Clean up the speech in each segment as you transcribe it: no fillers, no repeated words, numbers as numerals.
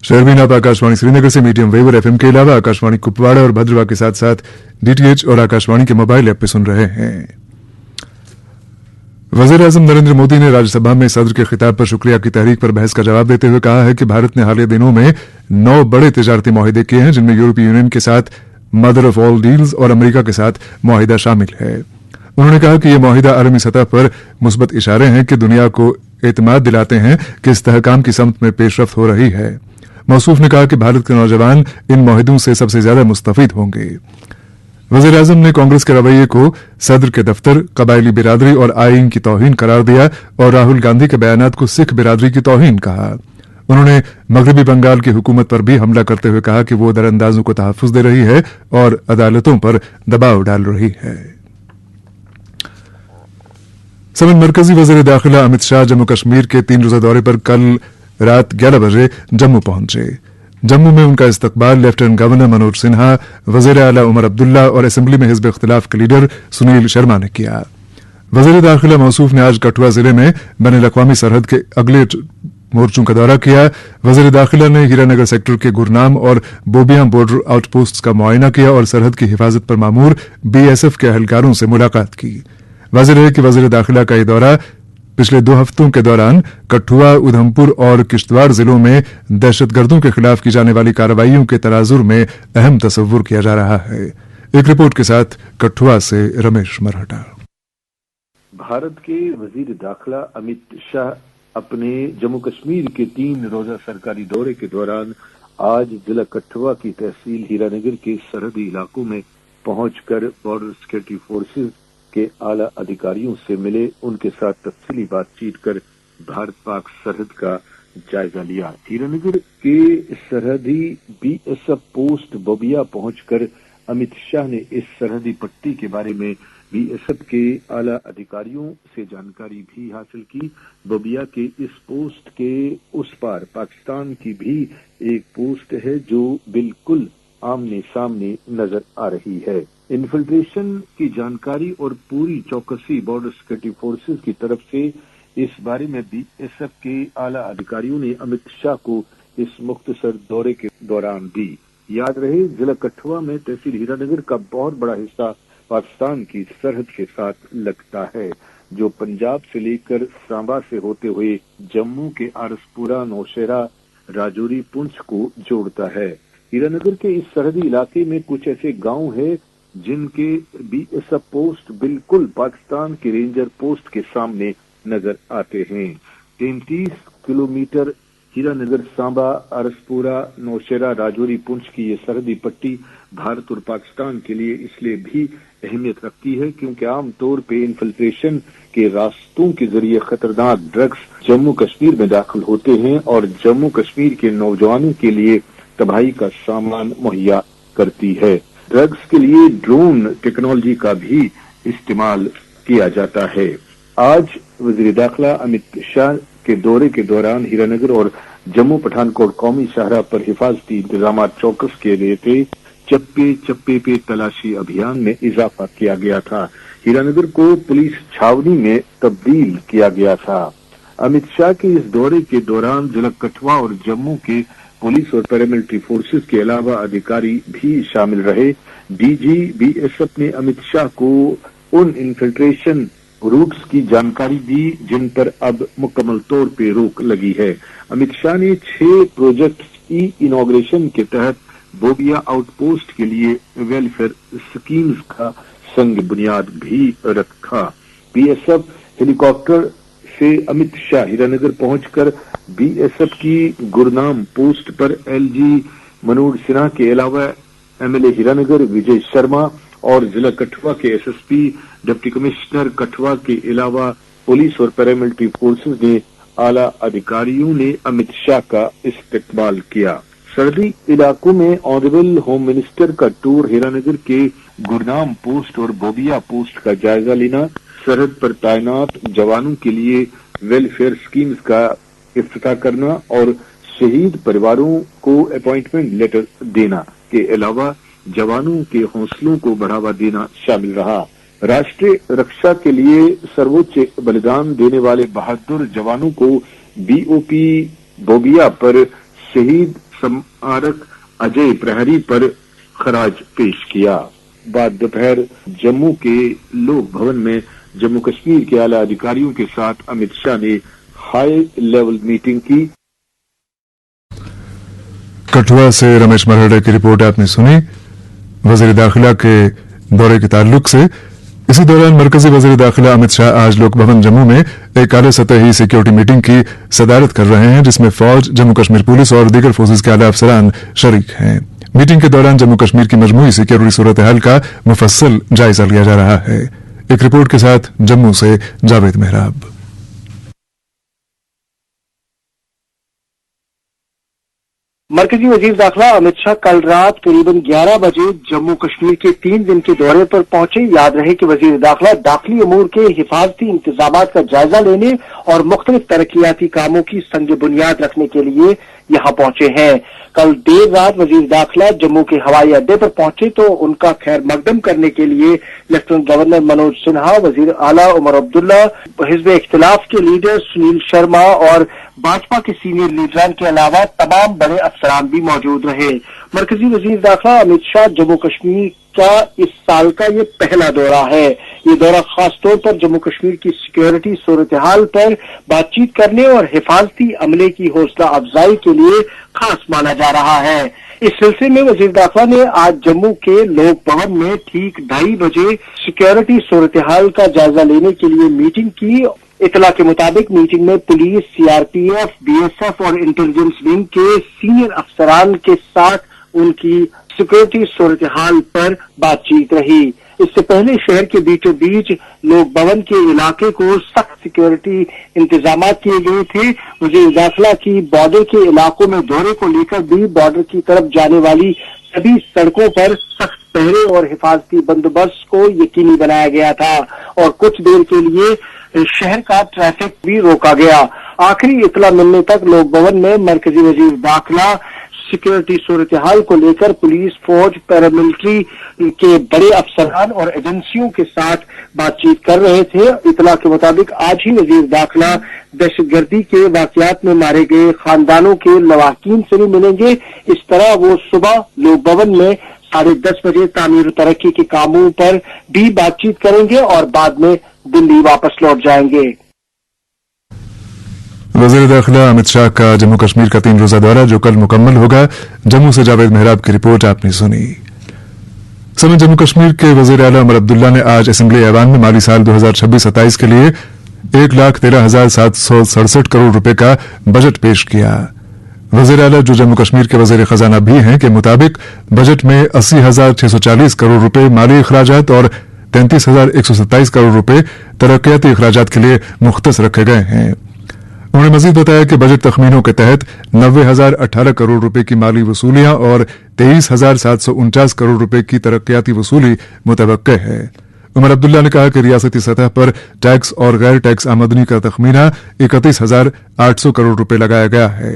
शहरबीन आप आकाशवाणी श्रीनगर से medium wave और एफएम के अलावा आकाशवाणी कुपवाड़ा और भद्रवा के साथ साथ डीटीएच और आकाशवाणी के मोबाइल ऐप पे सुन रहे हैं। वज़ीर-ए-आज़म नरेंद्र मोदी ने राज्यसभा में सदर के खिताब पर शुक्रिया की तहरीक पर बहस का जवाब देते हुए कहा है कि भारत ने हालिया दिनों में 9 बड़े तिजारती मुआहदे किए हैं, जिनमें यूरोपीय यूनियन के साथ मदर ऑफ ऑल डील्स और अमेरिका के साथ मुआहिदा शामिल है। उन्होंने कहा कि ये मुआहिदा आलमी सतह पर मुस्बत इशारे हैं कि दुनिया को एतमाद दिलाते हैं कि इस्तेहकाम की समत में पेशरफ्त हो रही है। मौसूफ ने कहा कि भारत के नौजवान इन मुआहिदों से सबसे ज्यादा मुस्तफीद होंगे। वज़ीर-ए-आज़म ने कांग्रेस के रवैये को सदर के दफ्तर, कबायली बिरादरी और आईन की तौहीन करार दिया और राहुल गांधी के बयानात को सिख बिरादरी की तौहीन कहा। उन्होंने मगरबी बंगाल की हुकूमत पर भी हमला करते हुए कहा कि वो दरअंदाजों को तहफ्फुज दे रही है और अदालतों पर दबाव डाल रही है। सबक मरकजी वज़ीर दाखिला अमित शाह जम्मू कश्मीर के 3 रोजा दौरे पर कल रात 11 बजे जम्मू पहुंचे। जम्मू में उनका इस्तकबाल लेफ्टिनेंट गवर्नर मनोज सिन्हा, वज़ीर आला उमर अब्दुल्ला और असेंबली में हिज़्ब इख्तिलाफ के लीडर सुनील शर्मा ने किया। वज़ीर दाखिला मौसूफ ने आज कठुआ जिले में बैनुल-अक़वामी सरहद के अगले मोर्चों का दौरा किया। वज़ीर दाखिला ने हीरानगर सेक्टर के गुरनाम और बोबियां बॉर्डर आउटपोस्ट का मुआयना किया और सरहद की हिफाजत पर मामूर बीएसएफ के अहलकारों से मुलाकात की। वाज़ेह है कि वज़ीर दाखिला का यह दौरा पिछले 2 हफ्तों के दौरान कठुआ, उधमपुर और किश्तवाड़ जिलों में दहशतगर्दों के खिलाफ की जाने वाली कार्रवाइयों के तनाजुर में अहम तस्वुर किया जा रहा है। एक रिपोर्ट के साथ कठुआ से रमेश मरहटा। भारत के वजीर दाखिला अमित शाह अपने जम्मू कश्मीर के 3 रोजा सरकारी दौरे के दौरान आज जिला कठुआ की तहसील हीरानगर के सरहदी इलाकों में पहुंचकर बॉर्डर सिक्योरिटी फोर्सेज के आला अधिकारियों से मिले। उनके साथ तफसीली बातचीत कर भारत पाक सरहद का जायजा लिया। हीरानगर के सरहदी बीएसएफ पोस्ट बोबिया पहुंचकर अमित शाह ने इस सरहदी पट्टी के बारे में बीएसएफ के आला अधिकारियों से जानकारी भी हासिल की। बोबिया के इस पोस्ट के उस पार पाकिस्तान की भी एक पोस्ट है जो बिल्कुल आमने सामने नजर आ रही है। इन्फिल्ट्रेशन की जानकारी और पूरी चौकसी बॉर्डर सिक्योरिटी फोर्सेज की तरफ से इस बारे में बीएसएफ के आला अधिकारियों ने अमित शाह को इस मुख्तसर दौरे के दौरान दी। याद रहे, जिला कठुआ में तहसील हीरानगर का बहुत बड़ा हिस्सा पाकिस्तान की सरहद के साथ लगता है, जो पंजाब से लेकर सांबा से होते हुए जम्मू के आरसपुरा, नौशेरा, राजौरी, पुंछ को जोड़ता है। हीरानगर के इस सरहदी इलाके में कुछ ऐसे गांव हैं जिनके बीएसएफ पोस्ट बिल्कुल पाकिस्तान के रेंजर पोस्ट के सामने नजर आते हैं। 33 किलोमीटर हीरानगर, सांबा, अरसपुरा, नौशेरा, राजौरी, पुंछ की ये सरहदी पट्टी भारत और पाकिस्तान के लिए इसलिए भी अहमियत रखती है क्योंकि आमतौर पे इन्फिल्ट्रेशन के रास्तों के जरिए खतरनाक ड्रग्स जम्मू कश्मीर में दाखिल होते हैं और जम्मू कश्मीर के नौजवानों के लिए तबाही का सामान मुहैया करती है। ड्रग्स के लिए ड्रोन टेक्नोलॉजी का भी इस्तेमाल किया जाता है। आज वज़ीर दाखिला अमित शाह के दौरे के दौरान हीरानगर और जम्मू पठानकोट कौमी शाहराह पर हिफाजती इंतजाम चौकस किए गए थे। चप्पे चप्पे पे तलाशी अभियान में इजाफा किया गया था। हीरानगर को पुलिस छावनी में तब्दील किया गया था। अमित शाह के इस दौरे के दौरान जिला कठुआ और जम्मू के पुलिस और पैरामिलिट्री फोर्सेस के अलावा अधिकारी भी शामिल रहे। डीजी बीएसएफ ने अमित शाह को उन इन्फिल्ट्रेशन रूट्स की जानकारी दी जिन पर अब मुकम्मल तौर पे रोक लगी है। अमित शाह ने 6 प्रोजेक्ट की इनॉग्रेशन के तहत बोबिया आउटपोस्ट के लिए वेलफेयर स्कीम्स का संग बुनियाद भी रखा। बीएसएफ हेलीकॉप्टर से अमित शाह हीरानगर पहुंचकर बीएसएफ की गुरनाम पोस्ट पर एलजी मनोज सिन्हा के अलावा एमएलए हीरानगर विजय शर्मा और जिला कठुआ के एसएसपी, डिप्टी कमिश्नर कठुआ के अलावा पुलिस और पैरामिलिट्री फोर्सेस ने आला अधिकारियों ने अमित शाह का इस्तकबाल किया। सरहदी इलाकों में ऑनरेबल होम मिनिस्टर का टूर, हीरानगर के गुरनाम पोस्ट और बोबिया पोस्ट का जायजा लेना, सरहद पर तैनात जवानों के लिए वेलफेयर स्कीम्स का इफ्तिताह करना और शहीद परिवारों को अपॉइंटमेंट लेटर देना के अलावा जवानों के हौसलों को बढ़ावा देना शामिल रहा। राष्ट्रीय रक्षा के लिए सर्वोच्च बलिदान देने वाले बहादुर जवानों को बीओपी बोबिया पर शहीद स्मारक अजय प्रहरी पर खराज पेश किया। बाद दोपहर जम्मू के लोक भवन में जम्मू कश्मीर के आला अधिकारियों के साथ अमित शाह ने हाई लेवल मीटिंग की। कठुआ से रमेश मरहड़े की रिपोर्ट आपने सुनी। वजीर दाखिला के दौरे के ताल्लुक से इसी दौरान मरकजी वजीर दाखिला अमित शाह आज लोक भवन जम्मू में एक आला सतही सिक्योरिटी मीटिंग की सदारत कर रहे हैं, जिसमें फौज, जम्मू कश्मीर पुलिस और दीगर फोर्सेज के आला अफसरान शरीक हैं। मीटिंग के दौरान जम्मू कश्मीर की मजमूई सिक्योरिटी सूरत हाल का मुफस्सल जायजा लिया जा रहा है। एक रिपोर्ट के साथ जम्मू से जावेद मेहराब। मरकजी वजीर दाखिला अमित शाह कल रात करीबन 11 बजे जम्मू कश्मीर के 3 दिन के दौरे पर पहुंचे। याद रहे कि वजीर दाखिला दाखिली अमूर के हिफाजती इंतजामात का जायजा लेने और मुख्तलिफ तरक्याती कामों की संग बुनियाद रखने के लिए यहाँ पहुंचे हैं। कल देर रात वजीर दाखिला जम्मू के हवाई अड्डे पर पहुंचे तो उनका खैर मकदम करने के लिए लेफ्टिनेंट गवर्नर मनोज सिन्हा, वजीर आला उमर अब्दुल्ला, हिजब इख्तिलाफ के लीडर सुनील शर्मा और भाजपा के सीनियर लीडरान के अलावा तमाम बड़े अफसरान भी मौजूद रहे। मरकजी वजीर दाखिला अमित शाह जम्मू कश्मीर का इस साल का ये पहला दौरा है। ये दौरा खास तौर पर जम्मू कश्मीर की सिक्योरिटी सूरत हाल पर बातचीत करने और हिफाजती अमले की हौसला अफजाई के लिए खास माना जा रहा है। इस सिलसिले में वजीर दाखिला ने आज जम्मू के लोक भवन में ठीक 2:30 बजे सिक्योरिटी सूरत हाल का जायजा लेने के लिए मीटिंग की। इतला के मुताबिक मीटिंग में पुलिस, सीआरपीएफ, बीएसएफ और इंटेलिजेंस विंग के सीनियर अफसरान के साथ उनकी सिक्योरिटी सूरत हाल पर बातचीत रही। इससे पहले शहर के बीचों बीच लोक भवन के इलाके को सख्त सिक्योरिटी इंतजाम किए गए थे। वजीर दाखिला की बॉर्डर के इलाकों में दौरे को लेकर भी बॉर्डर की तरफ जाने वाली सभी सड़कों पर सख्त पहरे और हिफाजती बंदोबस्त को यकीनी बनाया गया था और कुछ देर के लिए शहर का ट्रैफिक भी रोका गया। आखिरी इतला मिलने तक लोक भवन में मरकजी वजीर दाखिला सिक्योरिटी सूरत हाल को लेकर पुलिस, फौज, पैरामिलिट्री के बड़े अफसरान और एजेंसियों के साथ बातचीत कर रहे थे। इतला के मुताबिक आज ही वजीर दाखिला दहशतगर्दी के वाकयात में मारे गए खानदानों के लवाकिन से भी मिलेंगे। इस तरह वो सुबह लोक भवन में 10:30 बजे तामीर तरक्की के कामों पर भी बातचीत करेंगे और बाद में दिल्ली वापस लौट जाएंगे। वजीर दाखिला अमित शाह का जम्मू कश्मीर का 3 रोजा दौरा जो कल मुकम्मल होगा। जम्मू से जावेद मेहराब की रिपोर्ट आपने सुनी। समेत जम्मू कश्मीर के वजीर आला उमर अब्दुल्ला ने आज असेंबली ऐवान में माली साल 2026-27 के लिए 1,13,767 करोड़ रुपए का बजट पेश किया। वजीर आला जो जम्मू कश्मीर के वजीर खजाना भी हैं के मुताबिक बजट में 80,640 करोड़ रुपए माली अखराजात और 33,127 करोड़ रुपए तरक्याती अखराजात के लिए मुख्तस रखे गए हैं। उन्होंने मजीद बताया कि बजट तखमीनों के तहत 90,018 करोड़ रुपए की माली वसूलियां और 23,749 करोड़ रुपए की तरक्याती वसूली मुतवक्के है। उमर अब्दुल्ला ने कहा कि रियासती सतह पर टैक्स और गैर टैक्स आमदनी का तखमीना 31,800 करोड़ रुपए लगाया गया है।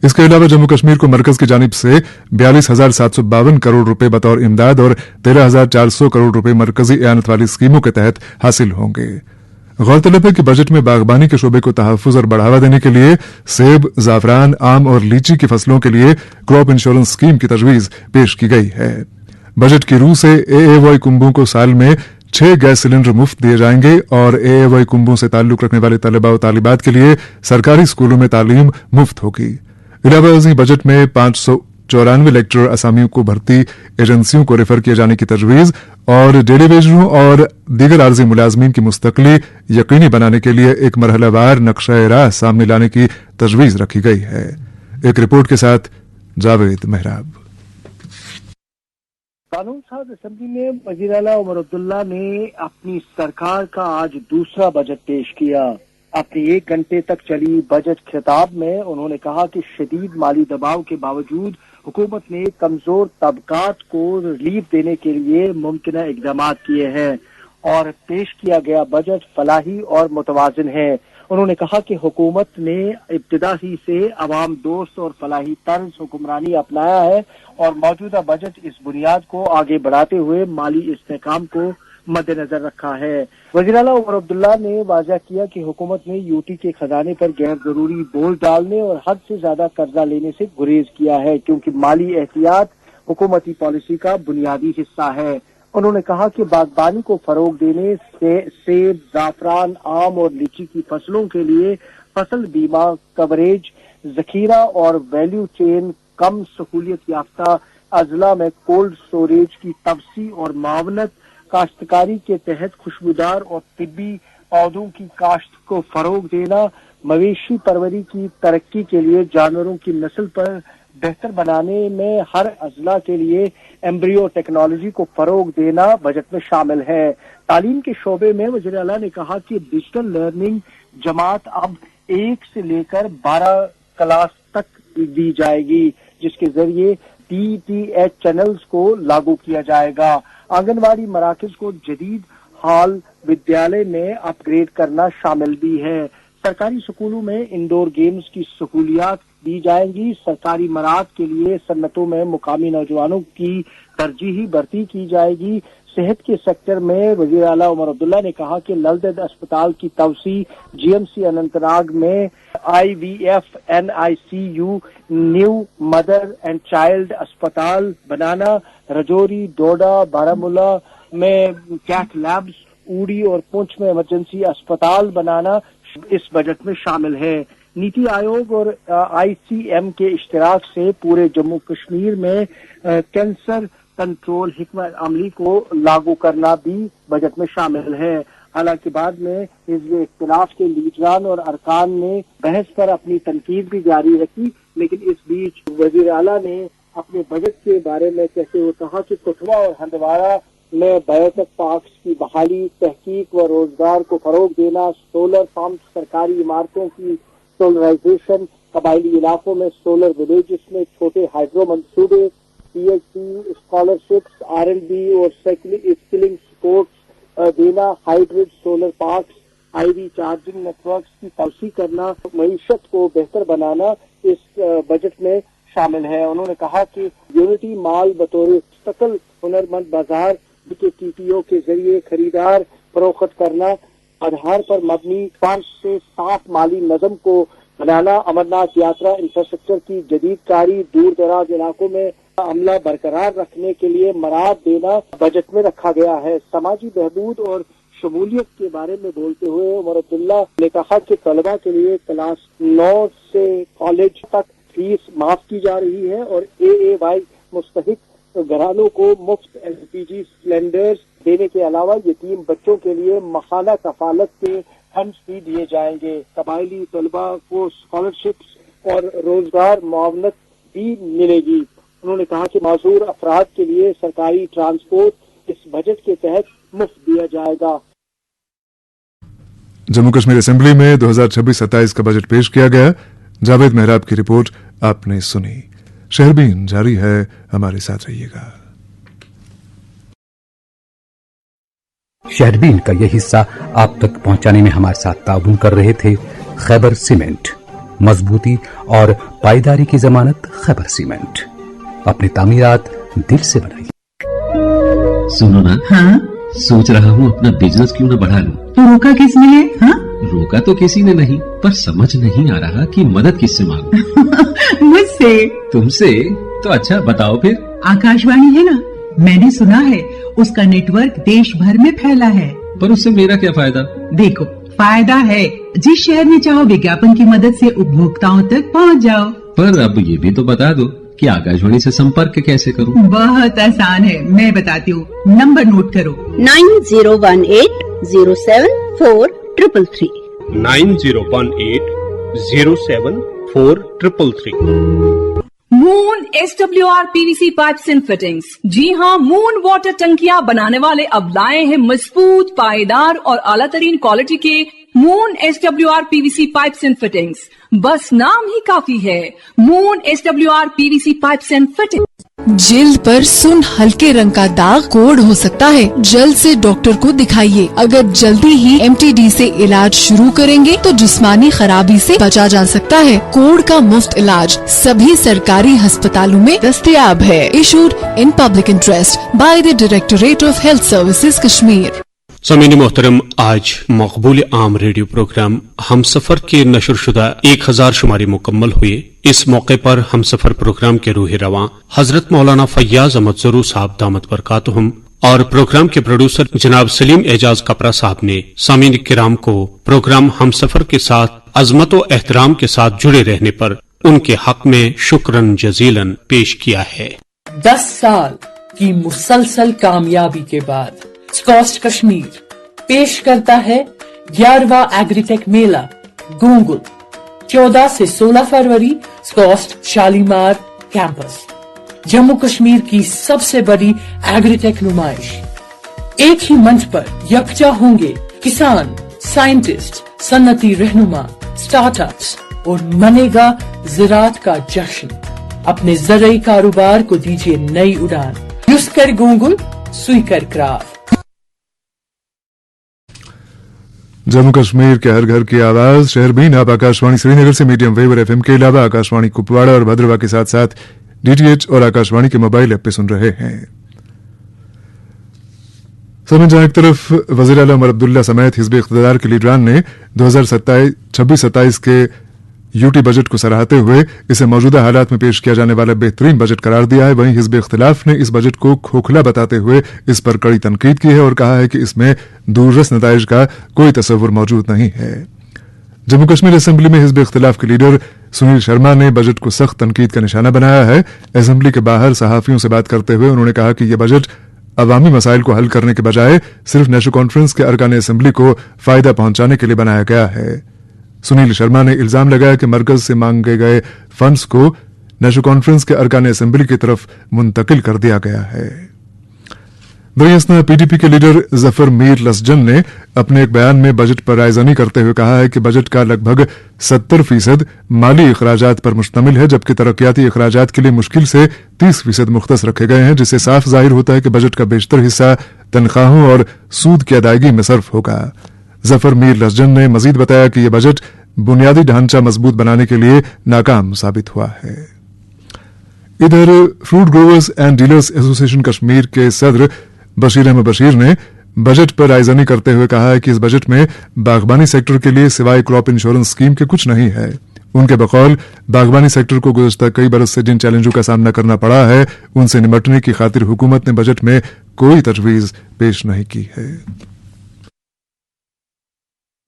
इसके अलावा जम्मू कश्मीर को मरकज की जानिब से 42,752 करोड़ रुपए बतौर इमदाद और 13,400 करोड़ रुपए मरकजी एआनत वाली स्कीमों के तहत हासिल होंगे। गौरतलब है कि बजट में बागबानी के शोबे को तहफ्फुज और बढ़ावा देने के लिए सेब, जाफरान, आम और लीची की फसलों के लिए क्रॉप इंश्योरेंस स्कीम की तजवीज पेश की गई है। बजट की रूह से एएवाई कुंभों को साल में 6 गैस सिलेंडर मुफ्त दिए जाएंगे और एएवाई कुंभों से ताल्लुक रखने वाले तलबा और तालिबात के लिए सरकारी स्कूलों में तालीम मुफ्त होगी। इलावा बजट में 594 लेक्चरर असामियों को भर्ती एजेंसियों को रेफर किए जाने की तजवीज और डेली वेजरों और दीगर आर्जी मुलाजमीन की मुस्तकली यकीनी बनाने के लिए एक मरहलावार नक्शा राह सामने लाने की तजवीज रखी गई है। एक रिपोर्ट के साथ जावेद मेहराब। कानून साज असेंबली में वजीर आला उमर अब्दुल्ला ने अपनी सरकार का आज दूसरा बजट पेश किया। अपनी 1 घंटे तक चली बजट खिताब में उन्होंने कहा कि शदीद माली दबाव के बावजूद हुकूमत ने कमजोर तबकात को रिलीफ देने के लिए मुमकिन इकदाम किए हैं और पेश किया गया बजट फलाही और मुतवाजिन है। उन्होंने कहा कि हुकूमत ने इब्तिदा ही से अवाम दोस्त और फलाही तर्ज हुक्मरानी अपनाया है और मौजूदा बजट इस बुनियाद को आगे बढ़ाते हुए माली इस्तेहकाम को मद्देनजर रखा है। वज़ीर आला उमर अब्दुल्ला ने वाज़ह किया कि हुकूमत ने यूटी के खजाने पर गैर जरूरी बोझ डालने और हद से ज्यादा कर्जा लेने से गुरेज किया है, क्योंकि माली एहतियात हुकूमती पॉलिसी का बुनियादी हिस्सा है। उन्होंने कहा कि बागबानी को फरोग देने से सेब, जाफरान, आम और लीची की फसलों के लिए फसल बीमा कवरेज, जखीरा और वैल्यू चेन, कम सहूलियत याफ्ता अजला में कोल्ड स्टोरेज की तवसी और मावनत, काश्तकारी के तहत खुशबूदार और तिब्बी पौधों की काश्त को फरोग देना, मवेशी परवरी की तरक्की के लिए जानवरों की नस्ल पर बेहतर बनाने में हर अजला के लिए एम्ब्रियो टेक्नोलॉजी को फरोग देना बजट में शामिल है। तालीम के शोबे में वज़ीर आला ने कहा कि डिजिटल लर्निंग जमात अब 1 से लेकर 12 क्लास तक दी जाएगी, जिसके जरिए DTH चैनल्स को लागू किया जाएगा। आंगनवाड़ी मराकज को जदीद हाल विद्यालय में अपग्रेड करना शामिल भी है। सरकारी स्कूलों में इंडोर गेम्स की सहूलियात दी जाएंगी। सरकारी मराद के लिए सन्नतों में मुकामी नौजवानों की तरजीही भर्ती की जाएगी। सेहत के सेक्टर में वज़ीर आला उमर अब्दुल्ला ने कहा कि ललदद अस्पताल की तवसी, GMC अनंतनाग में IVF NICU, new mother and child अस्पताल बनाना, रजौरी, डोडा, बारामूला में कैथ लैब्स, उड़ी और पुंछ में इमरजेंसी अस्पताल बनाना इस बजट में शामिल है। नीति आयोग और ICM के इश्तिराक से पूरे जम्मू कश्मीर में कैंसर कंट्रोल हिकमत अमली को लागू करना भी बजट में शामिल है। हालांकि बाद में हिज़्ब इख्तिलाफ के लीडरान और अरकान ने बहस पर अपनी तनकीद भी जारी रखी, लेकिन इस बीच वज़ीर आला ने अपने बजट के बारे में कहते हुए कहा कि कठुआ और हंदवाड़ा में बायोटेक पार्क्स की बहाली, तहकीक व रोजगार को फरोग देना, सोलर पंप, सरकारी इमारतों की सोलराइजेशन, कबायली इलाकों में सोलर विलेजेस में छोटे हाइड्रो मंसूबे, PhD स्कॉलरशिप्स, R&D और स्किलिंग सपोर्ट देना, hybrid solar parks, IV charging networks की तवसी करना, मईशत को बेहतर बनाना इस बजट में शामिल है। उन्होंने कहा कि यूनिटी माल बतौर मुस्तकिल हुनरमंद बाजार के TPO के जरिए खरीदार फरोख्त करना, आधार पर मबनी फंड से साफ माली नज़म को बनाना, अमरनाथ यात्रा इंफ्रास्ट्रक्चर की जदीद कारी, दूर दराज इलाकों में अमला बरकरार रखने के लिए मराद देना बजट में रखा गया है। समाजी बहबूद और शमूलियत के बारे में बोलते हुए उमर अब्दुल्ला ने कहा कि तलबा के लिए क्लास 9 से कॉलेज तक फीस माफ की जा रही है और AAY मुस्तहिक घरानों को मुफ्त LPG सिलेंडर्स देने के अलावा यतीम बच्चों के लिए मखाना कफालत के फंड्स भी दिए जाएंगे। कबायली तलबा को स्कॉलरशिप्स और रोजगार मुआवनत भी मिलेगी। उन्होंने कहा कि माजूर अफराद के लिए सरकारी ट्रांसपोर्ट इस बजट के तहत मुफ्त दिया जाएगा। जम्मू कश्मीर असेंबली में 2026-27 का बजट पेश किया गया। जावेद मेहराब की रिपोर्ट आपने सुनी। शहरबीन जारी है, हमारे साथ रहिएगा। शहरबीन का यह हिस्सा आप तक पहुंचाने में हमारे साथ ताउन कर रहे थे खैबर सीमेंट। मजबूती और पायदारी की जमानत खैबर सीमेंट। अपनी तामीरात दिल से बनाइए। सुनो ना, हाँ? सोच रहा हूँ अपना बिजनेस क्यों न बढ़ा लूं। तो रोका किसने है? हाँ? रोका तो किसी ने नहीं, पर समझ नहीं आ रहा कि मदद किससे मांगूं। मुझसे। तुमसे? तो अच्छा बताओ फिर। आकाशवाणी है ना, मैंने सुना है उसका नेटवर्क देश भर में फैला है। पर उससे मेरा क्या फायदा? देखो, फायदा है। जिस शहर में चाहो विज्ञापन की मदद से उपभोक्ताओं तक पहुंच जाओ। पर अब ये भी तो बता दो कि आकाशवाणी से संपर्क कैसे करूं? बहुत आसान है, मैं बताती हूँ। नंबर नोट करो। 9018074333 9018074333। Moon SWR PVC pipes and fittings. जी हाँ, मून वाटर टंकियां बनाने वाले अब लाए हैं मजबूत, पायदार और आला तरीन क्वालिटी के moon SWR PVC pipes and fittings. बस नाम ही काफी है। Moon SWR PVC pipes and fittings. जल्द पर सुन हल्के रंग का दाग कोढ़ हो सकता है, जल्द से डॉक्टर को दिखाइए। अगर जल्दी ही MTD से इलाज शुरू करेंगे तो जिस्मानी खराबी से बचा जा सकता है। कोढ़ का मुफ्त इलाज सभी सरकारी अस्पतालों में दस्तयाब है। Issued in public interest by the directorate of health services Kashmir. सामीन मोहतरम, आज मकबूल आम रेडियो प्रोग्राम हम सफर के नशर शुदा 1000 शुमारी मुकम्मल हुए। इस मौके पर हम सफर प्रोग्राम के रूह रवां हजरत मौलाना फैयाज अहमद ज़रू साहब दामत बरकातुहुम और प्रोग्राम के प्रोड्यूसर जनाब सलीम एजाज कपरा साहब ने सामीन किराम को प्रोग्राम हम सफर के साथ अजमत व एहतराम के साथ जुड़े रहने पर उनके हक में शुक्रन जजीलन पेश किया है। 10 साल की मुसलसल कामयाबी के बाद स्कॉस्ट कश्मीर पेश करता है 11वां एग्रीटेक मेला गोंगुल 14 से 16 फरवरी स्कॉस्ट शालीमार कैंपस। जम्मू कश्मीर की सबसे बड़ी एग्रीटेक नुमाइश। एक ही मंच पर यकजा होंगे किसान, साइंटिस्ट, सन्नती रहनुमा, स्टार्टअप्स और मनेगा ज़राअत का जश्न। अपने ज़राई कारोबार को दीजिए नई उड़ान। युस कर गोंगुल, सुई कर क्राफ। जम्मू कश्मीर के हर घर की आवाज शहरबीन आप आकाशवाणी श्रीनगर से मीडियम वेव और FM के अलावा आकाशवाणी कुपवाड़ा और भद्रवा के साथ साथ DTH और आकाशवाणी के मोबाइल ऐप पे सुन रहे हैं। समय जहां एक तरफ वज़ीर आला उमर अब्दुल्ला समेत हिज़्ब इक़्तिदार के लीडरान ने 2026-27 के यूटी बजट को सराहते हुए इसे मौजूदा हालात में पेश किया जाने वाला बेहतरीन बजट करार दिया है। वहीं हिज़्ब इख्तिलाफ ने इस बजट को खोखला बताते हुए इस पर कड़ी तनकीद की है और कहा है कि इसमें दूररस नताइज का कोई तसव्वुर मौजूद नहीं है। जम्मू कश्मीर असेंबली में हिज़्ब इख्तिलाफ के लीडर सुनील शर्मा ने बजट को सख्त तनकीद का निशाना बनाया है। असेंबली के बाहर सहाफियों से बात करते हुए उन्होंने कहा कि यह बजट अवामी मसाइल को हल करने के बजाय सिर्फ नेशनल कॉन्फ्रेंस के अरकान असेंबली को फायदा पहुंचाने के लिए बनाया गया है। सुनील शर्मा ने इल्जाम लगाया कि मरकज से मांगे गए फंड्स को नेशनल कॉन्फ्रेंस के अरकान असेंबली की तरफ मुंतकिल कर दिया गया है। दरियासना PDP के लीडर जफर मीर लसजन ने अपने एक बयान में बजट पर रायज़नी करते हुए कहा है कि बजट का लगभग 70% माली अखराजात पर मुश्तमिल है, जबकि तरक्याती अखराजात के लिए मुश्किल से 30% मुख्तस रखे गए हैं, जिससे साफ जाहिर होता है कि बजट का बेशतर हिस्सा तनख्वाहों और सूद की अदायगी में सर्फ होगा। जफर मीर लसजन ने मजीद बताया कि यह बजट बुनियादी ढांचा मजबूत बनाने के लिए नाकाम साबित हुआ है। इधर fruit growers and dealers association Kashmir के सदर बशीर अहमद बशीर ने बजट पर रायज़नी करते हुए कहा है कि इस बजट में बागबानी सेक्टर के लिए सिवाय क्रॉप इंश्योरेंस स्कीम के कुछ नहीं है। उनके बकौल बागबानी सेक्टर को गुज़श्ता कई बरस से जिन चैलेंजों का सामना करना पड़ा है उनसे निपटने की खातिर हुकूमत ने बजट में कोई तजवीज़ पेश नहीं की है।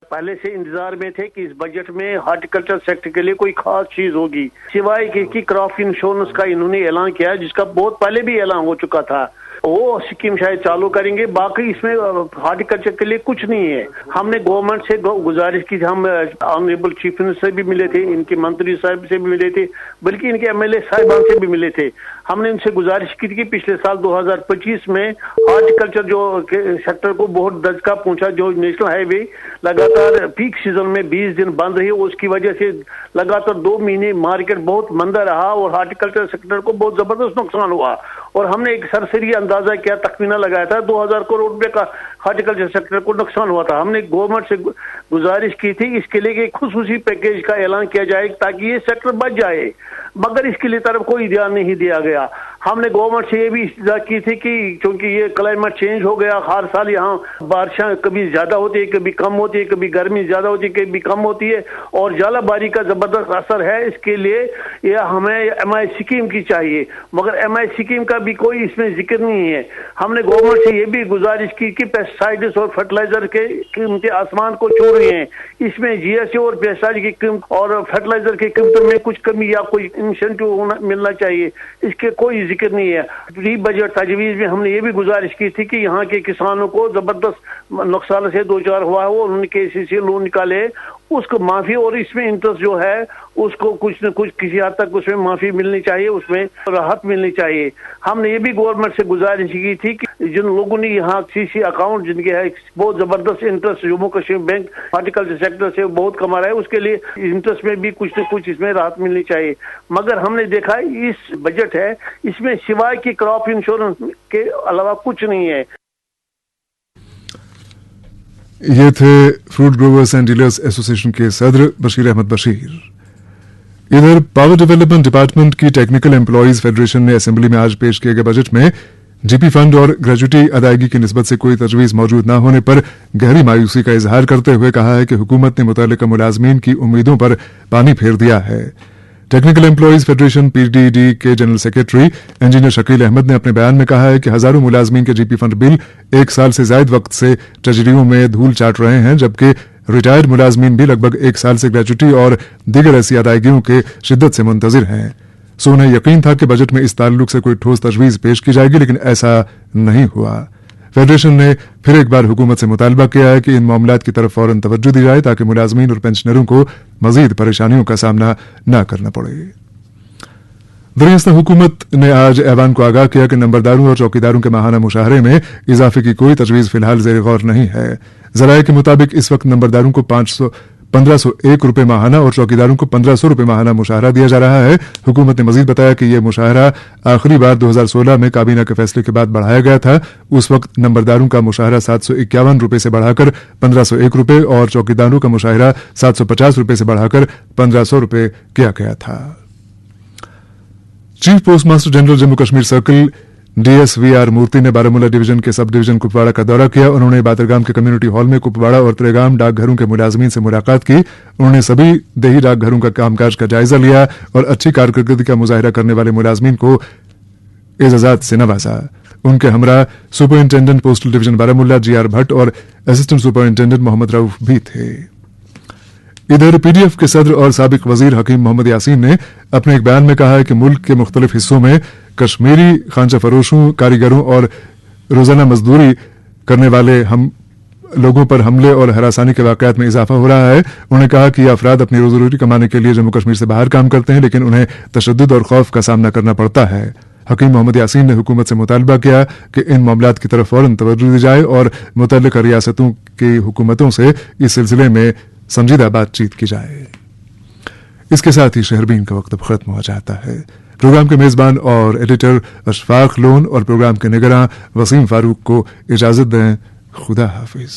पहले से इंतजार में थे कि इस बजट में हॉर्टिकल्चर सेक्टर के लिए कोई खास चीज होगी, सिवाय कि क्रॉप इंश्योरेंस का इन्होंने ऐलान किया है, जिसका बहुत पहले भी ऐलान हो चुका था। वो स्कीम शायद चालू करेंगे, बाकी इसमें हॉर्टिकल्चर के लिए कुछ नहीं है। हमने गवर्नमेंट से गुजारिश की, हम ऑनरेबल चीफ मिनिस्टर से भी मिले थे, इनके मंत्री साहब से भी मिले थे, बल्कि इनके MLA साहिबान से भी मिले थे। हमने इनसे गुजारिश की थी कि पिछले साल 2025 में हॉर्टिकल्चर जो सेक्टर को बहुत दचका पहुंचा, जो नेशनल हाईवे लगातार पीक सीजन में 20 दिन बंद रही, उसकी वजह से लगातार 2 महीने मार्केट बहुत मंदा रहा और हॉर्टिकल्चर सेक्टर को बहुत जबरदस्त नुकसान हुआ। और हमने एक सरसरी अंदाजा किया, तखमीना लगाया था 2000 करोड़ रुपए का हॉर्टिकल्चर सेक्टर को नुकसान हुआ था। हमने गवर्नमेंट से गुजारिश की थी इसके लिए कि खुसूसी पैकेज का ऐलान किया जाए ताकि ये सेक्टर बच जाए, मगर इसके लिए तरफ कोई ध्यान नहीं दिया गया। हमने गवर्नमेंट से ये भी इस्तदा की थी कि क्योंकि ये क्लाइमेट चेंज हो गया, हर साल यहाँ बारिशां कभी ज्यादा होती है, कभी कम होती है, कभी गर्मी ज्यादा होती है, कभी कम होती है और जालाबारी का जबरदस्त असर है। इसके लिए यह हमें MI स्कीम की चाहिए, मगर MI स्कीम का भी कोई इसमें जिक्र नहीं है। हमने गवर्नमेंट से ये भी गुजारिश की कि पेस्टिसाइड्स और फर्टिलाइजर के कीमतें आसमान को छू रही हैं, इसमें GST और पेस्टिसाइड की कीमत और फर्टिलाइजर की कीमतों में कुछ कमी या कोई इंसेंटिव मिलना चाहिए, इसके कोई जिक्र नहीं है। प्री बजट तजवीज में हमने ये भी गुजारिश की थी कि यहाँ के किसानों को जबरदस्त नुकसान से दो चार हुआ हो, उन्होंने KCC लोन निकाले उसको माफी और इसमें इंटरेस्ट जो है उसको कुछ न कुछ किसी हद तक उसमें माफी मिलनी चाहिए, उसमें राहत मिलनी चाहिए। हमने ये भी गवर्नमेंट से गुजारिश की थी कि जिन लोगों ने यहाँ सीसी अकाउंट जिनके है बहुत जबरदस्त interest Jammu Kashmir bank horticulture sector से बहुत कमा रहा है, उसके लिए इंटरेस्ट में भी कुछ न कुछ इसमें राहत मिलनी चाहिए। मगर हमने देखा इस बजट है इसमें सिवाय की क्रॉप इंश्योरेंस के अलावा कुछ नहीं है। ये थे fruit growers and dealers association के सदर बशीर अहमद बशीर। इधर पावर डेवलपमेंट डिपार्टमेंट की टेक्निकल एम्प्लॉइज फेडरेशन ने असेंबली में आज पेश किए गए बजट में जीपी फंड और ग्रेजुटी अदायगी की निस्बत से कोई तजवीज मौजूद न होने पर गहरी मायूसी का इजहार करते हुए कहा है कि हुकूमत ने मुतल्लिका मुलाजमीन की उम्मीदों पर पानी फेर दिया है। टेक्निकल एम्प्लॉइज फेडरेशन पीडीडी के general secretary engineer Shakeel Ahmed ने अपने बयान में कहा है कि हजारों मुलाजमीन के जीपी फंड बिल 1 साल से ज्यादा वक्त से ट्रेजरियों में धूल चाट रहे हैं, जबकि रिटायर्ड मुलाजमीन भी लगभग 1 साल से ग्रेजुटी और दीगर ऐसी अदायगियों के शिद्दत से मुंतजिर हैं। सो उन्हें यकीन था कि बजट में इस ताल्लुक से कोई ठोस तजवीज पेश की जाएगी, लेकिन ऐसा नहीं हुआ। फेडरेशन ने फिर एक बार हुकूमत से मुतालबा किया है कि इन मामलात की तरफ फौरन तवज्जो दी जाए ताकि मुलाजमीन और पेंशनरों को मजीद परेशानियों का सामना न करना पड़े। वरिस्ता हुकूमत ने आज ऐवान को आगाह किया कि नंबरदारों और चौकीदारों के माहाना मुशाहरे में इजाफे की कोई तजवीज फिलहाल जेर गौर नहीं है। जराये के मुताबिक इस वक्त नंबरदारों को 1501 रुपए माहाना और चौकीदारों को 1500 रुपए माहाना मुशाहरा दिया जा रहा है। हुकूमत ने मजीद बताया कि यह मुशाहरा आखिरी बार 2016 में काबीना के फैसले के बाद बढ़ाया गया था। उस वक्त नंबरदारों का मुशाहरा 751 रुपए से बढ़ाकर 1501 रुपए और चौकीदारों का मुशाहरा 750 रुपए से बढ़ाकर 1500 रुपए किया गया था। Chief post master general Jammu Kashmir circle DSVR Murthy ने बारामूला डिवीजन के सब डिवीजन कुपवाड़ा का दौरा किया। उन्होंने बादरगाम के कम्युनिटी हॉल में कुपवाड़ा और त्रेगाम डाकघरों के मुलाजमीन से मुलाकात की। उन्होंने सभी देही डाकघरों का कामकाज का जायजा लिया और अच्छी कारकर्दगी का मुजाहिरा करने वाले मुलाजमीन को एजाजात से नवाजा। उनके हमरा superintendent postal division Baramulla GR Bhat और असिस्टेंट सुपरिंटेंडेंट मोहम्मद रऊफ भी थे। इधर पीडीएफ के सदर और साबिक वजीर हकीम मोहम्मद यासीन ने अपने एक बयान में कहा है कि मुल्क के मुख्तलिफ हिस्सों में कश्मीरी खांचा फरोशों, कारीगरों और रोजाना मजदूरी करने वाले लोगों पर हमले और हरासानी के वाकयात में इजाफा हो रहा है। उन्होंने कहा कि ये अफराद अपनी रोजी रोटी कमाने के लिए जम्मू कश्मीर से बाहर काम करते हैं, लेकिन उन्हें तशद्दुद और खौफ का सामना करना पड़ता है। हकीम मोहम्मद यासीन ने हुकूमत से मुतालबा किया कि इन मामलात की तरफ फौरन तवज्जो दी जाए और मुतल्लिका रियासतों की हुकूमतों से इस सिलसिले में संजीदा बातचीत की जाए। इसके साथ ही शहरबीन का वक्त अब खत्म हो जाता है। प्रोग्राम के मेजबान और एडिटर अशफाक लोन और प्रोग्राम के निगरां वसीम फारूक को इजाजत दें। खुदा हाफिज।